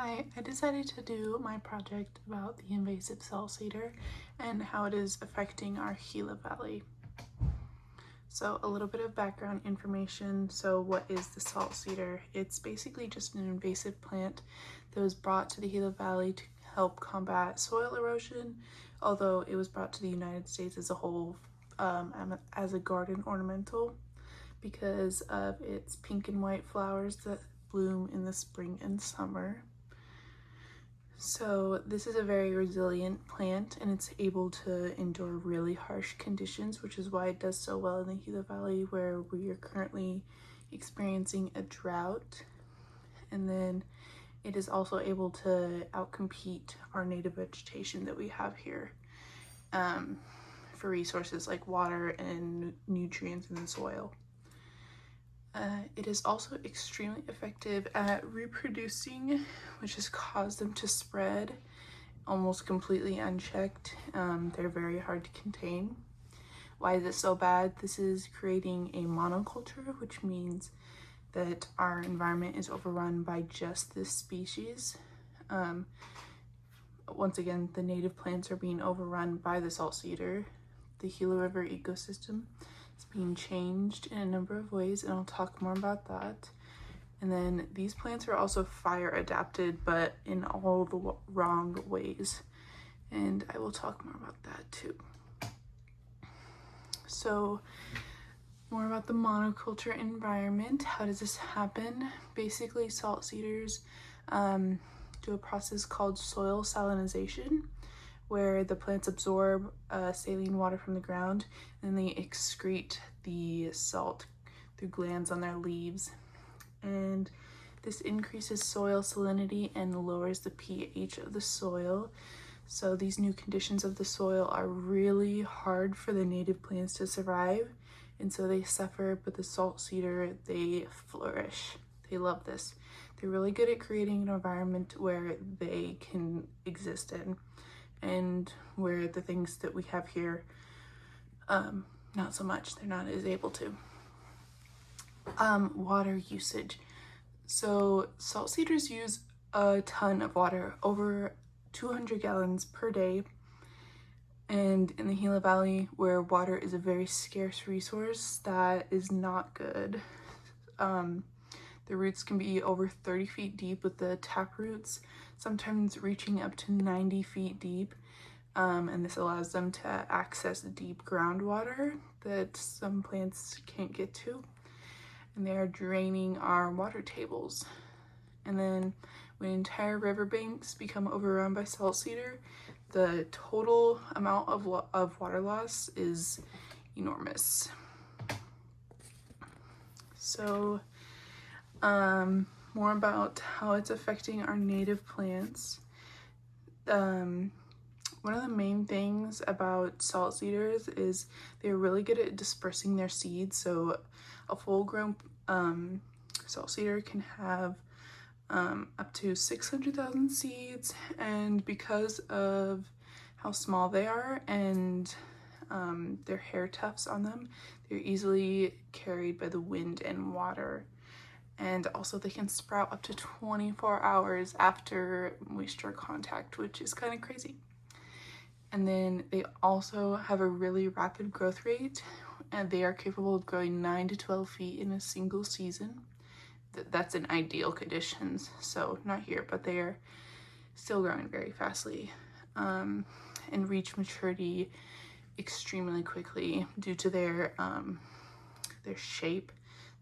Hi, I decided to do my project about the invasive salt cedar and how it is affecting our Gila Valley. So a little bit of background information. So what is the salt cedar? It's basically just an invasive plant that was brought to the Gila Valley to help combat soil erosion, although it was brought to the United States as a whole as a garden ornamental because of its pink and white flowers that bloom in the spring and summer. So this is a very resilient plant and it's able to endure really harsh conditions, which is why it does so well in the Gila Valley where we are currently experiencing a drought. And then it is also able to outcompete our native vegetation that we have here for resources like water and nutrients in the soil. It is also extremely effective at reproducing, which has caused them to spread almost completely unchecked. They're very hard to contain. Why is it so bad? This is creating a monoculture, which means that our environment is overrun by just this species. Once again, the native plants are being overrun by the salt cedar. The Gila River ecosystem is being changed in a number of ways, and I'll talk more about that. And then these plants are also fire adapted, but in all the wrong ways. And I will talk more about that too. So more about the monoculture environment. How does this happen? Basically, salt cedars do a process called soil salinization, where the plants absorb saline water from the ground and they excrete the salt through glands on their leaves. And this increases soil salinity and lowers the pH of the soil. So these new conditions of the soil are really hard for the native plants to survive, and so they suffer, but the salt cedar, they flourish. They love this. They're really good at creating an environment where they can exist in, and where the things that we have here, not so much. They're not as able to. Water usage. So salt cedars use a ton of water, over 200 gallons per day. And in the Gila Valley, where water is a very scarce resource, that is not good. The roots can be over 30 feet deep with the tap roots, sometimes reaching up to 90 feet deep. And this allows them to access deep groundwater that some plants can't get to. And they are draining our water tables. And then when entire riverbanks become overrun by salt cedar, the total amount of water loss is enormous. So more about how it's affecting our native plants. One of the main things about salt cedars is they're really good at dispersing their seeds. So a full-grown salt cedar can have up to 600,000 seeds, and because of how small they are and their hair tufts on them, they're easily carried by the wind and water. And also they can sprout up to 24 hours after moisture contact, which is kind of crazy. And then they also have a really rapid growth rate, and they are capable of growing 9 to 12 feet in a single season. That's in ideal conditions, so not here, but they are still growing very fastly, and reach maturity extremely quickly due to their shape.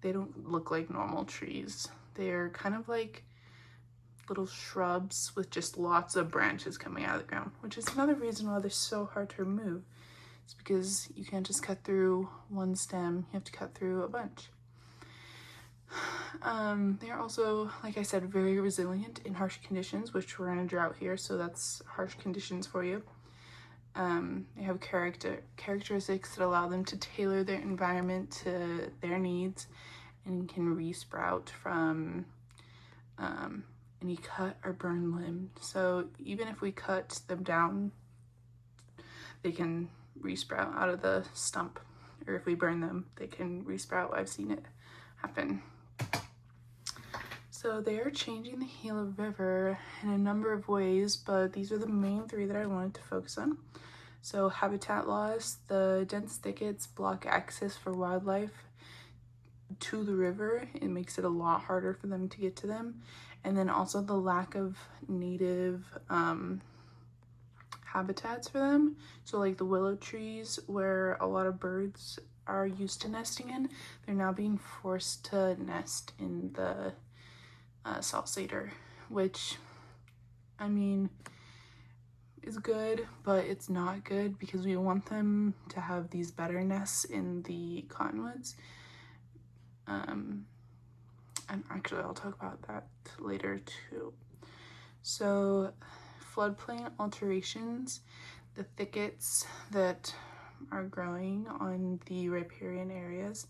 They don't look like normal trees. They're kind of like little shrubs with just lots of branches coming out of the ground, which is another reason why they're so hard to remove. It's because you can't just cut through one stem, you have to cut through a bunch. They're also, like I said, very resilient in harsh conditions, which we're in a drought here, so that's harsh conditions for you. They have characteristics that allow them to tailor their environment to their needs and can resprout from any cut or burn limb. So even if we cut them down, they can resprout out of the stump, or if we burn them, they can resprout. I've seen it happen. So So they are changing the Gila River in a number of ways, but these are the main three that I wanted to focus on. So habitat loss, the dense thickets block access for wildlife to the river. It makes it a lot harder for them to get to them. And then also the lack of native habitats for them. So like the willow trees where a lot of birds are used to nesting in, they're now being forced to nest in the salt cedar, which, I mean, is good, but it's not good because we want them to have these better nests in the cottonwoods. And actually I'll talk about that later too. So floodplain alterations, the thickets that are growing on the riparian areas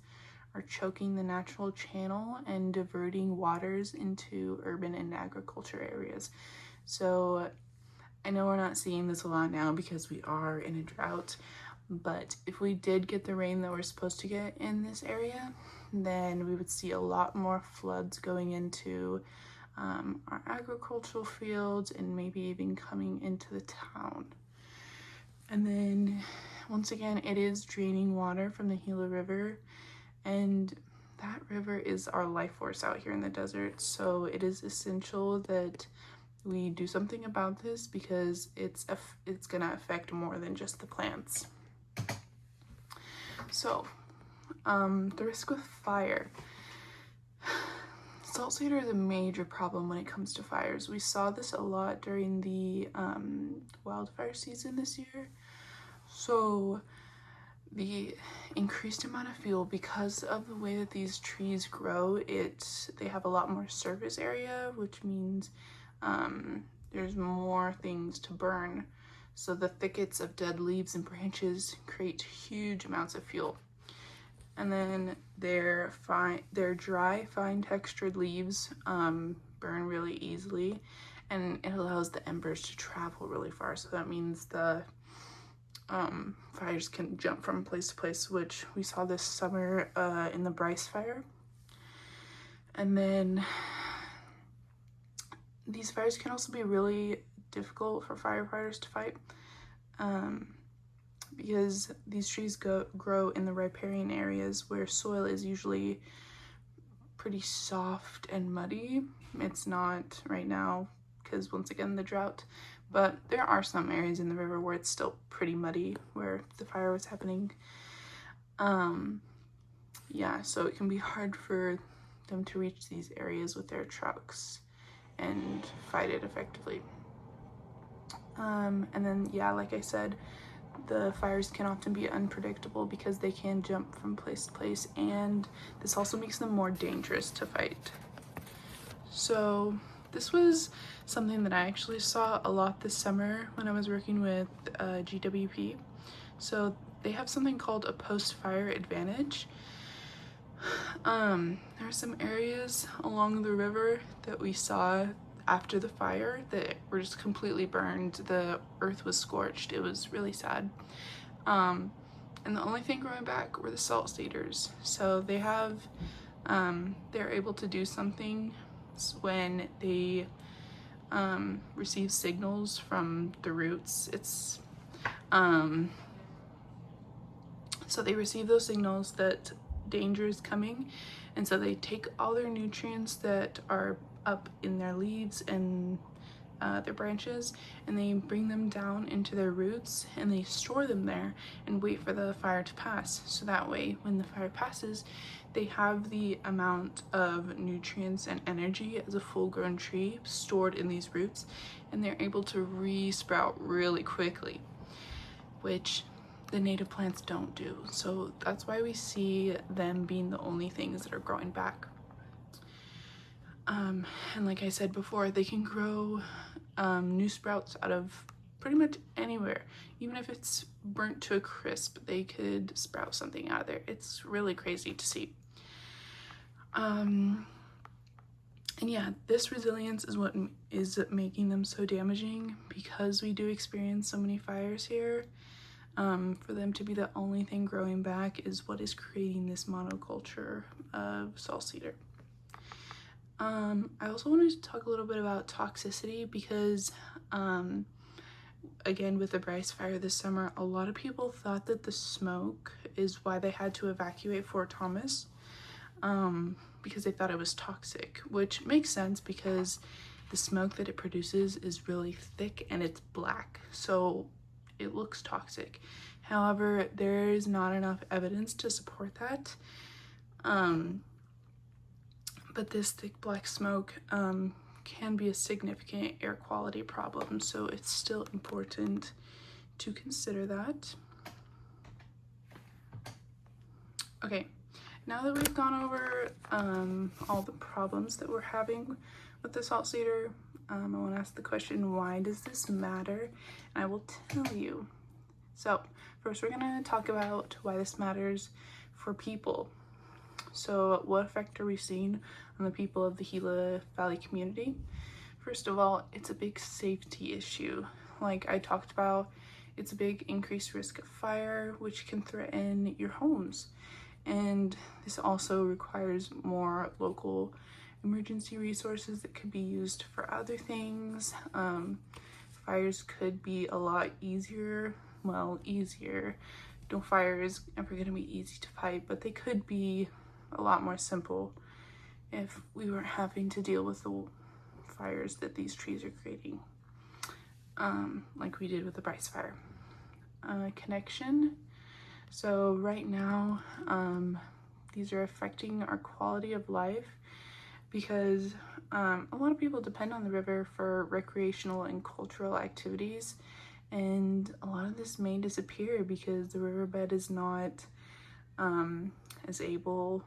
are choking the natural channel and diverting waters into urban and agriculture areas. So I know we're not seeing this a lot now because we are in a drought, but if we did get the rain that we're supposed to get in this area, then we would see a lot more floods going into our agricultural fields and maybe even coming into the town. And then once again, it is draining water from the Gila River, and that river is our life force out here in the desert. So it is essential that we do something about this because it's gonna affect more than just the plants. So the risk with fire. Salt cedar is a major problem when it comes to fires. We saw this a lot during the wildfire season this year. So the increased amount of fuel, because of the way that these trees grow, they have a lot more surface area, which means there's more things to burn. So the thickets of dead leaves and branches create huge amounts of fuel. And then their dry, fine textured leaves burn really easily, and it allows the embers to travel really far. So that means the fires can jump from place to place, which we saw this summer in the Bryce fire. And then these fires can also be really difficult for firefighters to fight because these trees grow in the riparian areas where soil is usually pretty soft and muddy. It's not right now because, once again, the drought, but there are some areas in the river where it's still pretty muddy where the fire was happening. Yeah, so it can be hard for them to reach these areas with their trucks and fight it effectively. And then, yeah, like I said, the fires can often be unpredictable because they can jump from place to place, and this also makes them more dangerous to fight. So this was something that I actually saw a lot this summer when I was working with GWP. So they have something called a post-fire advantage. There are some areas along the river that we saw after the fire that were just completely burned. The earth was scorched. It was really sad. And the only thing growing back were the salt cedars. So they have, they're able to do something when they receive signals from the roots. So they receive those signals that danger is coming, and so they take all their nutrients that are up in their leaves and their branches, and they bring them down into their roots, and they store them there and wait for the fire to pass. So that way, when the fire passes, they have the amount of nutrients and energy as a full-grown tree stored in these roots, and they're able to re-sprout really quickly, which the native plants don't do. So that's why we see them being the only things that are growing back. And like I said before, they can grow new sprouts out of pretty much anywhere. Even if it's burnt to a crisp, they could sprout something out of there. It's really crazy to see. And yeah, this resilience is what is making them so damaging, because we do experience so many fires here. For them to be the only thing growing back is what is creating this monoculture of salt cedar. I also wanted to talk a little bit about toxicity because, again, with the Bryce fire this summer, a lot of people thought that the smoke is why they had to evacuate Fort Thomas, because they thought it was toxic, which makes sense because the smoke that it produces is really thick and it's black, so it looks toxic. However, there is not enough evidence to support that. But this thick black smoke can be a significant air quality problem, so it's still important to consider that. Okay, now that we've gone over all the problems that we're having with the salt cedar, I want to ask the question, why does this matter? And I will tell you. So first we're going to talk about why this matters for people. So what effect are we seeing on the people of the Gila Valley community? First of all, it's a big safety issue. Like I talked about, it's a big increased risk of fire, which can threaten your homes. And this also requires more local emergency resources that could be used for other things. Fires could be a lot easier. Well, easier. No fire is ever going to be easy to fight, but they could be a lot more simple if we weren't having to deal with the fires that these trees are creating, like we did with the Bryce fire. Connection. So right now, these are affecting our quality of life because a lot of people depend on the river for recreational and cultural activities, and a lot of this may disappear because the riverbed is not as able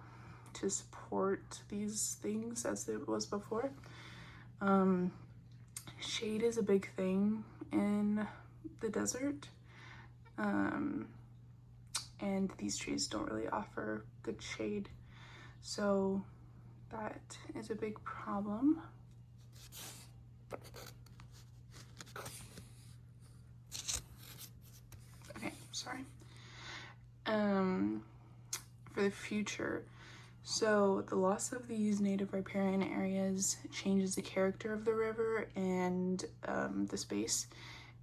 to support these things as it was before. Shade is a big thing in the desert, and these trees don't really offer good shade, so that is a big problem. Okay, sorry. For the future, so the loss of these native riparian areas changes the character of the river and the space,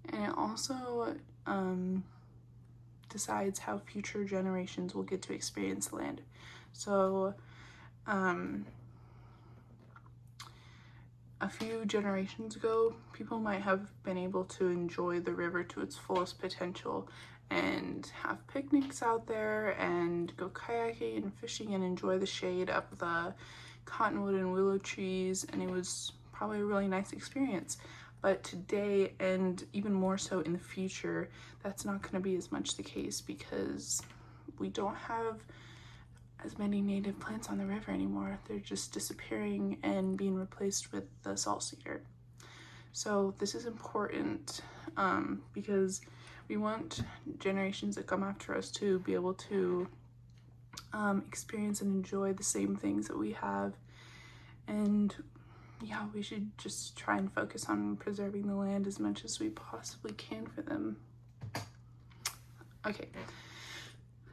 and it also decides how future generations will get to experience the land. So a few generations ago, people might have been able to enjoy the river to its fullest potential and have picnics out there and go kayaking and fishing and enjoy the shade of the cottonwood and willow trees, and it was probably a really nice experience. But today, and even more so in the future, that's not going to be as much the case because we don't have as many native plants on the river anymore. They're just disappearing and being replaced with the salt cedar. So this is important because we want generations that come after us to be able to experience and enjoy the same things that we have. And yeah, we should just try and focus on preserving the land as much as we possibly can for them. Okay,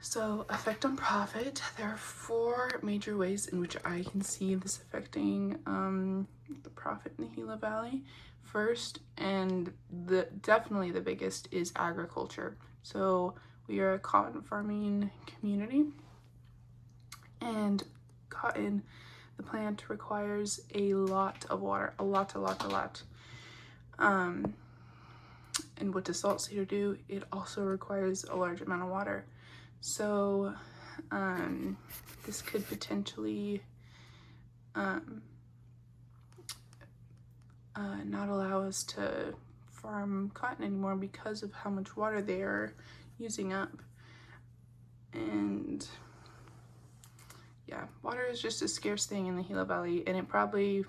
so effect on profit. There are 4 major ways in which I can see this affecting the profit in the Gila Valley. First, and definitely the biggest, is agriculture. So we are a cotton farming community, and cotton, the plant, requires a lot of water, a lot. And what does salt cedar do? It also requires a large amount of water. So this could potentially not allow us to farm cotton anymore because of how much water they are using up. And yeah, water is just a scarce thing in the Gila Valley, and it probably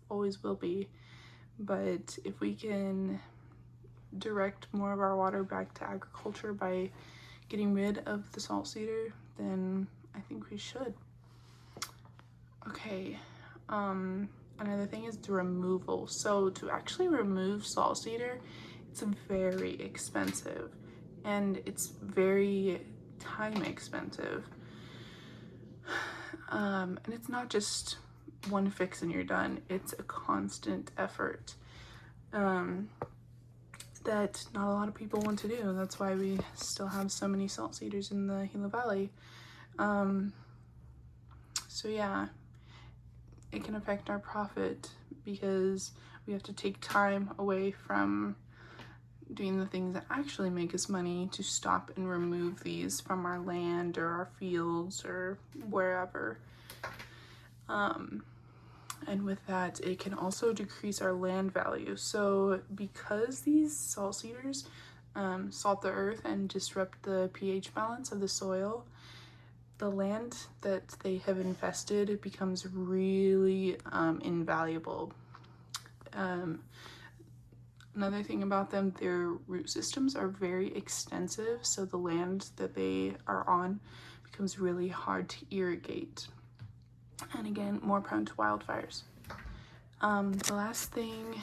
always will be. But if we can direct more of our water back to agriculture by getting rid of the salt cedar, then I think we should. Okay, another thing is the removal. So to actually remove salt cedar, it's very expensive, and it's very time expensive. And it's not just one fix and you're done. It's a constant effort that not a lot of people want to do. That's why we still have so many salt cedars in the Gila Valley. So yeah, it can affect our profit because we have to take time away from doing the things that actually make us money to stop and remove these from our land or our fields or wherever. And with that, it can also decrease our land value. So because these salt cedars salt the earth and disrupt the pH balance of the soil, the land that they have infested becomes really invaluable. Another thing about them, their root systems are very extensive, so the land that they are on becomes really hard to irrigate. And again, more prone to wildfires. The last thing,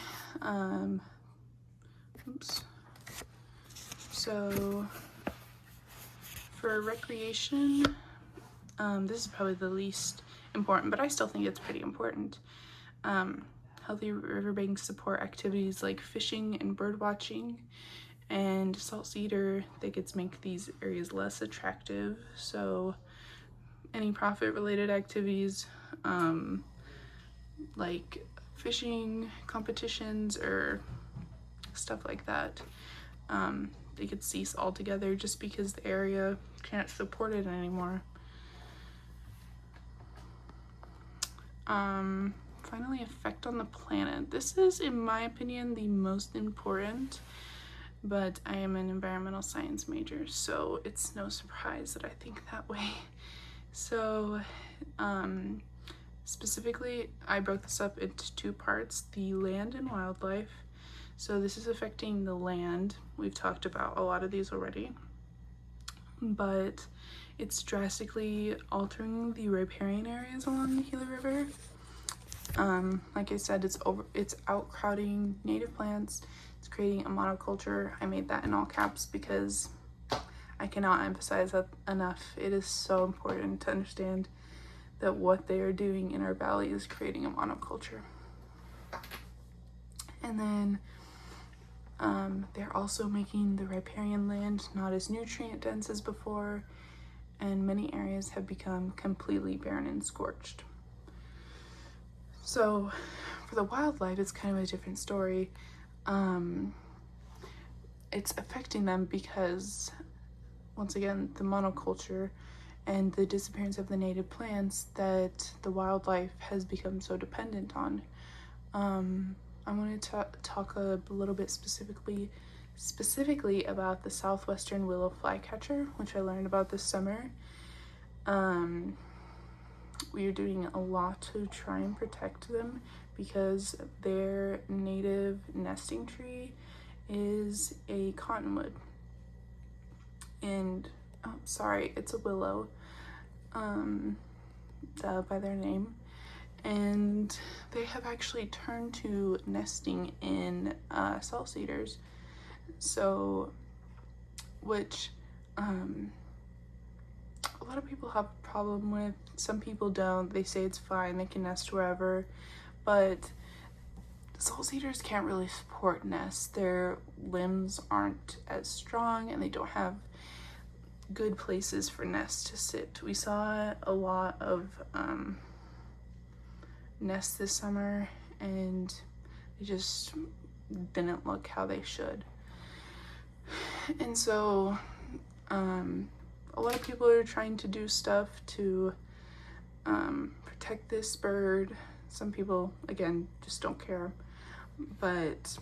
so for recreation, this is probably the least important, but I still think it's pretty important. Healthy riverbanks support activities like fishing and bird watching, and salt cedar thickets make these areas less attractive. So any profit related activities like fishing competitions or stuff like that, they could cease altogether just because the area can't support it anymore. Finally, effect on the planet. This is, in my opinion, the most important, but I am an environmental science major, so it's no surprise that I think that way. So, specifically, I broke this up into two parts, the land and wildlife. So this is affecting the land. We've talked about a lot of these already, but it's drastically altering the riparian areas along the Gila River. Like I said, it's outcrowding native plants. It's creating a monoculture. I made that in all caps because I cannot emphasize that enough. It is so important to understand that what they are doing in our valley is creating a monoculture. And then they're also making the riparian land not as nutrient dense as before, and many areas have become completely barren and scorched. So for the wildlife, it's kind of a different story. It's affecting them because, once again, the monoculture and the disappearance of the native plants that the wildlife has become so dependent on. I wanted to talk a little bit specifically about the southwestern willow flycatcher, which I learned about this summer. We are doing a lot to try and protect them because their native nesting tree is a cottonwood. And, it's a willow, by their name. And they have actually turned to nesting in salt cedars, so which a lot of people have a problem with. Some people don't. They say it's fine, they can nest wherever, but salt cedars can't really support nests. Their limbs aren't as strong and they don't have good places for nests to sit. We saw a lot of nests this summer and they just didn't look how they should. And so a lot of people are trying to do stuff to protect this bird. Some people, again, just don't care. But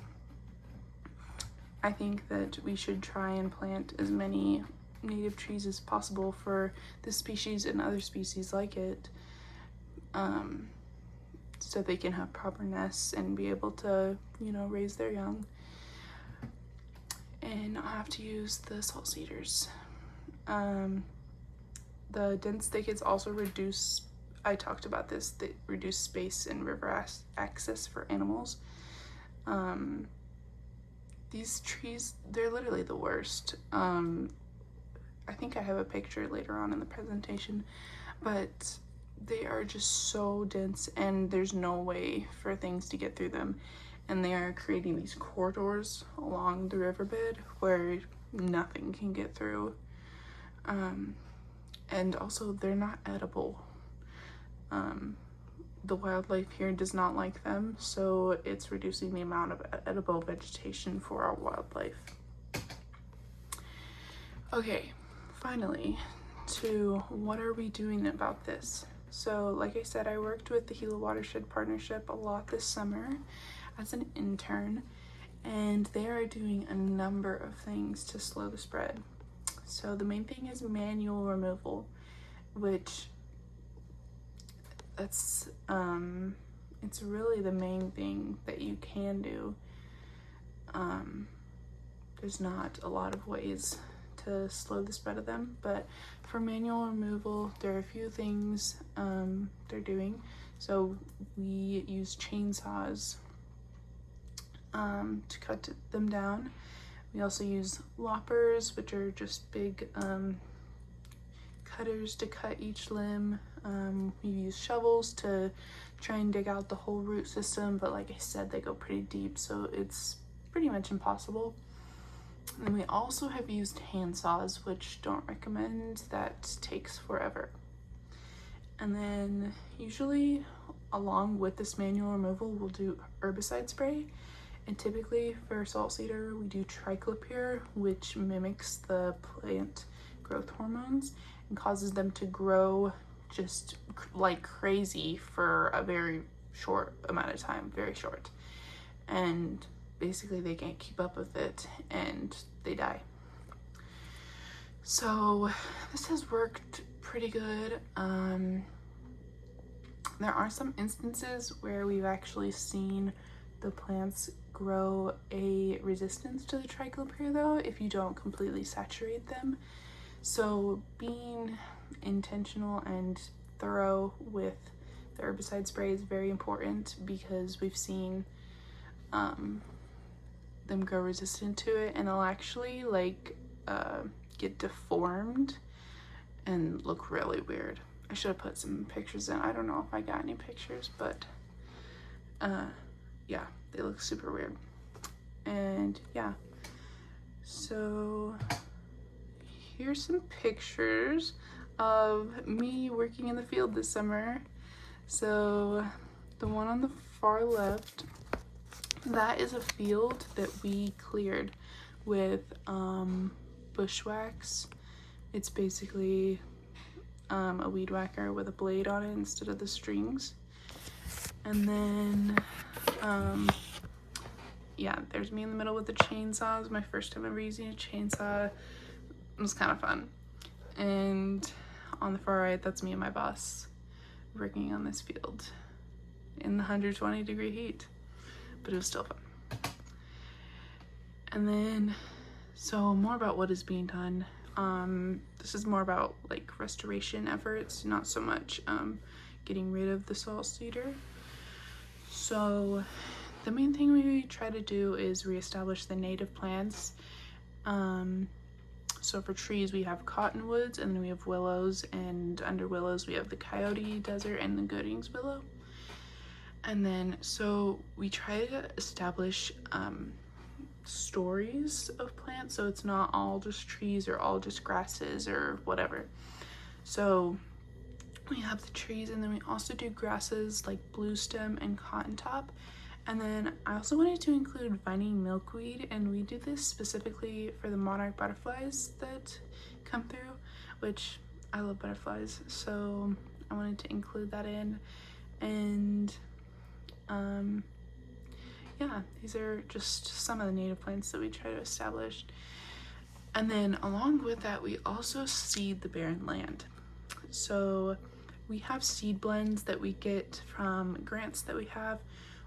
I think that we should try and plant as many native trees as possible for this species and other species like it, so they can have proper nests and be able to, raise their young and not have to use the salt cedars. The dense thickets also reduce, I talked about this, they reduce space and river access for animals. These trees, they're literally the worst. I think I have a picture later on in the presentation, but they are just so dense and there's no way for things to get through them. And they are creating these corridors along the riverbed where nothing can get through. And also they're not edible. The wildlife here does not like them, so it's reducing the amount of edible vegetation for our wildlife. Okay, finally, to what are we doing about this? So like I said, I worked with the Gila Watershed Partnership a lot this summer as an intern, and they are doing a number of things to slow the spread. So the main thing is manual removal, which it's really the main thing that you can do. There's not a lot of ways to slow the spread of them, but for manual removal, there are a few things they're doing. So we use chainsaws to cut them down. We also use loppers, which are just big cutters to cut each limb. We use shovels to try and dig out the whole root system, but like I said, they go pretty deep, so it's pretty much impossible. And we also have used hand saws, which don't recommend, that takes forever. And then usually along with this manual removal, we'll do herbicide spray. And typically for salt cedar, we do triclopyr, which mimics the plant growth hormones and causes them to grow just like crazy for a very short amount of time, very short. And basically they can't keep up with it and they die. So this has worked pretty good. There are some instances where we've actually seen the plants grow a resistance to the triclopyr though, if you don't completely saturate them. So being intentional and thorough with the herbicide spray is very important, because we've seen them grow resistant to it, and they'll actually like get deformed and look really weird. I should have put some pictures in. I don't know if I got any pictures, but yeah, they look super weird. And yeah, so here's some pictures of me working in the field this summer. So the one on the far left, that is a field that we cleared with bushwhacks. It's basically a weed whacker with a blade on it instead of the strings. And then yeah, there's me in the middle with the chainsaw. It was my first time ever using a chainsaw. It was kind of fun. And on the far right, that's me and my boss working on this field in the 120-degree heat, but it was still fun. And then, so more about what is being done. This is more about like restoration efforts, not so much getting rid of the salt cedar. So the main thing we try to do is reestablish the native plants. So for trees, we have cottonwoods, and then we have willows, and under willows we have the coyote desert and the Goodings willow. And then so we try to establish stories of plants, so it's not all just trees or all just grasses or whatever. So we have the trees, and then we also do grasses like bluestem and cottontop. And then I also wanted to include vining milkweed, and we do this specifically for the monarch butterflies that come through, which I love butterflies, so I wanted to include that in. And yeah, these are just some of the native plants that we try to establish. And then along with that, we also seed the barren land. So we have seed blends that we get from grants that we have.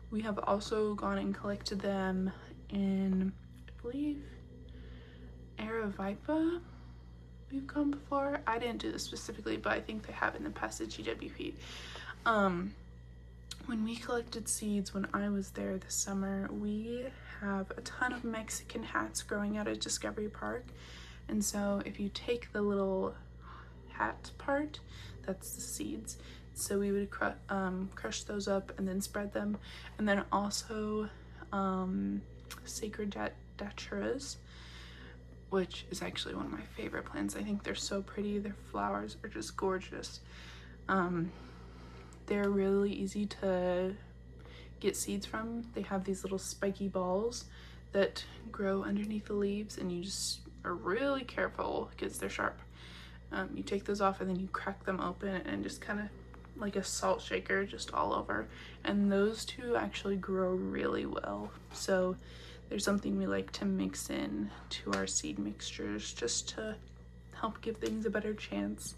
We have also gone and collected them in, I believe, Aravaipa. We've come before. I didn't do this specifically, but I think they have in the past at GWP. When we collected seeds when I was there this summer, we have a ton of Mexican hats growing out at Discovery Park. And so if you take the little hat part, that's the seeds. So we would crush those up and then spread them. And then also sacred daturas, which is actually one of my favorite plants. I think they're so pretty. Their flowers are just gorgeous. They're really easy to get seeds from. They have these little spiky balls that grow underneath the leaves, and you just are really careful because they're sharp. You take those off and then you crack them open and just kind of like a salt shaker just all over. And those two actually grow really well. So there's something we like to mix in to our seed mixtures just to help give things a better chance.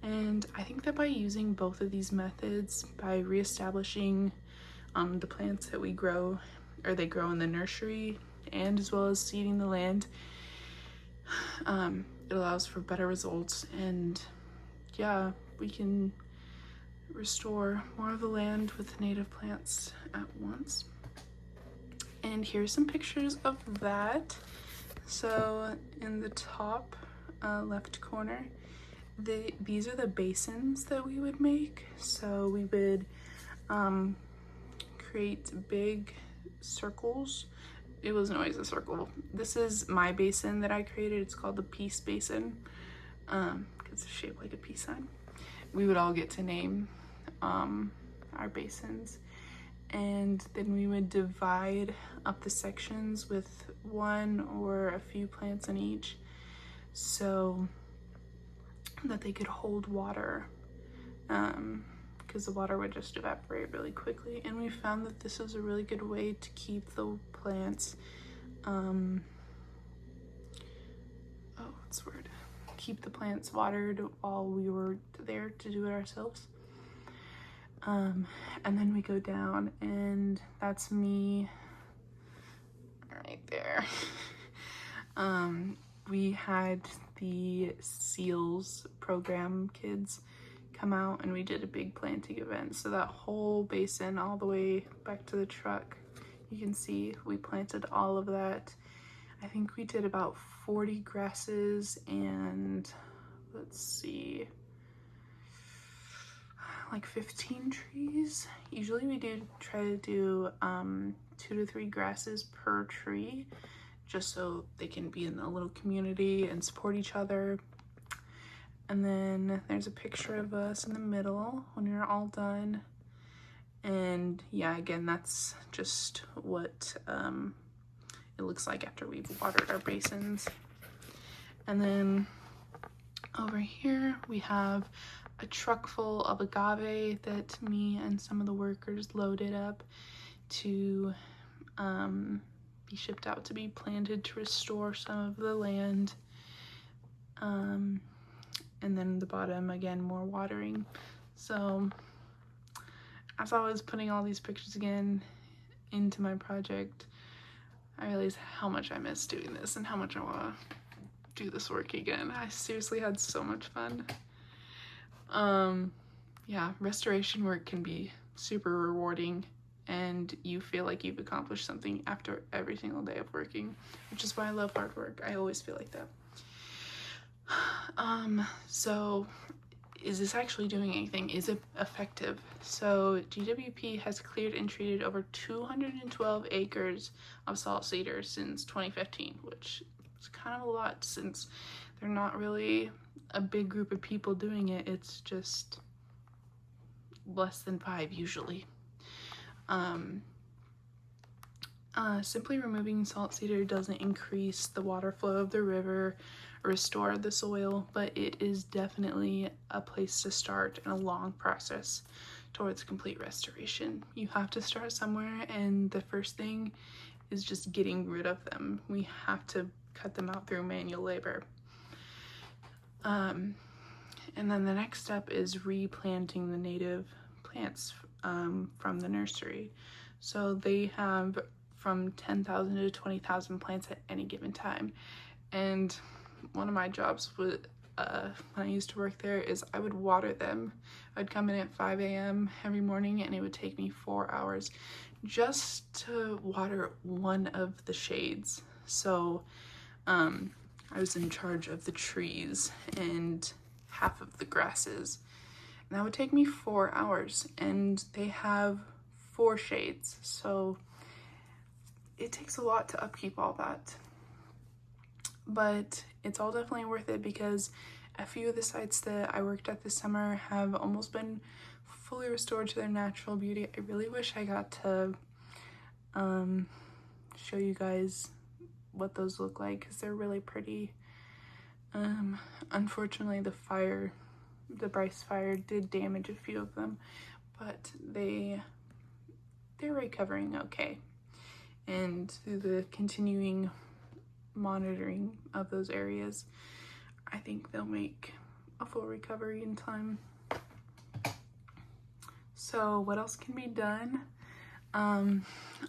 And I think that by using both of these methods, by reestablishing the plants that we grow, or they grow in the nursery, and as well as seeding the land, it allows for better results. And yeah, we can restore more of the land with native plants at once. And here's some pictures of that. So in the top left corner, these are the basins that we would make. So we would create big circles. It wasn't always a circle. This is my basin that I created. It's called the Peace Basin because it's shaped like a peace sign. We would all get to name our basins, and then we would divide up the sections with one or a few plants in each so that they could hold water, because the water would just evaporate really quickly. And we found that this is a really good way to keep the plants keep the plants watered while we were there to do it ourselves. And then we go down, and that's me right there. We had the SEALs program kids come out, and we did a big planting event. So that whole basin all the way back to the truck, you can see we planted all of that. I think we did about 40 grasses and let's see, like 15 trees. Usually we do try to do 2 to 3 grasses per tree, just so they can be in a little community and support each other. And then there's a picture of us in the middle when we were all done. And yeah, again, that's just what it looks like after we've watered our basins. And then over here we have a truck full of agave that me and some of the workers loaded up to be shipped out to be planted to restore some of the land. And then the bottom, again, more watering. So as I was putting all these pictures again into my project, I realized how much I miss doing this and how much I want to do this work again. I seriously had so much fun. Yeah, restoration work can be super rewarding, and you feel like you've accomplished something after every single day of working, which is why I love hard work. I always feel like that. So is this actually doing anything? Is it effective? So GWP has cleared and treated over 212 acres of salt cedar since 2015, which is kind of a lot since they're not really a big group of people doing it. It's just less than 5 usually. Simply removing salt cedar doesn't increase the water flow of the river, restore the soil, but it is definitely a place to start in a long process towards complete restoration. You have to start somewhere, and the first thing is just getting rid of them. We have to cut them out through manual labor. And then the next step is replanting the native plants from the nursery. So they have from 10,000 to 20,000 plants at any given time. And one of my jobs was, when I used to work there, is I would water them. I'd come in at 5 a.m. every morning, and it would take me 4 hours just to water one of the shades. So I was in charge of the trees and half of the grasses. And that would take me 4 hours, and they have 4 shades, so it takes a lot to upkeep all that. But it's all definitely worth it because a few of the sites that I worked at this summer have almost been fully restored to their natural beauty. I really wish I got to show you guys what those look like because they're really pretty. Unfortunately, the Bryce fire did damage a few of them, but they're recovering okay. And through the continuing monitoring of those areas, I think they'll make a full recovery in time. So what else can be done?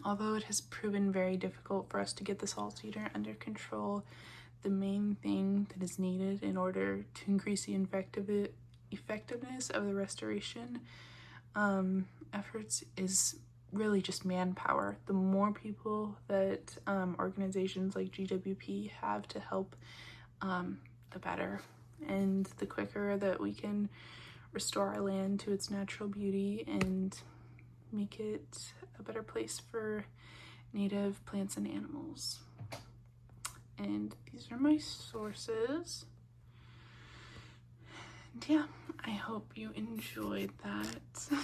Although it has proven very difficult for us to get the salt cedar under control, the main thing that is needed in order to increase the effectiveness of the restoration efforts is really just manpower. The more people that organizations like GWP have to help, the better, and the quicker that we can restore our land to its natural beauty and make it a better place for native plants and animals. And these are my sources. And yeah, I hope you enjoyed that.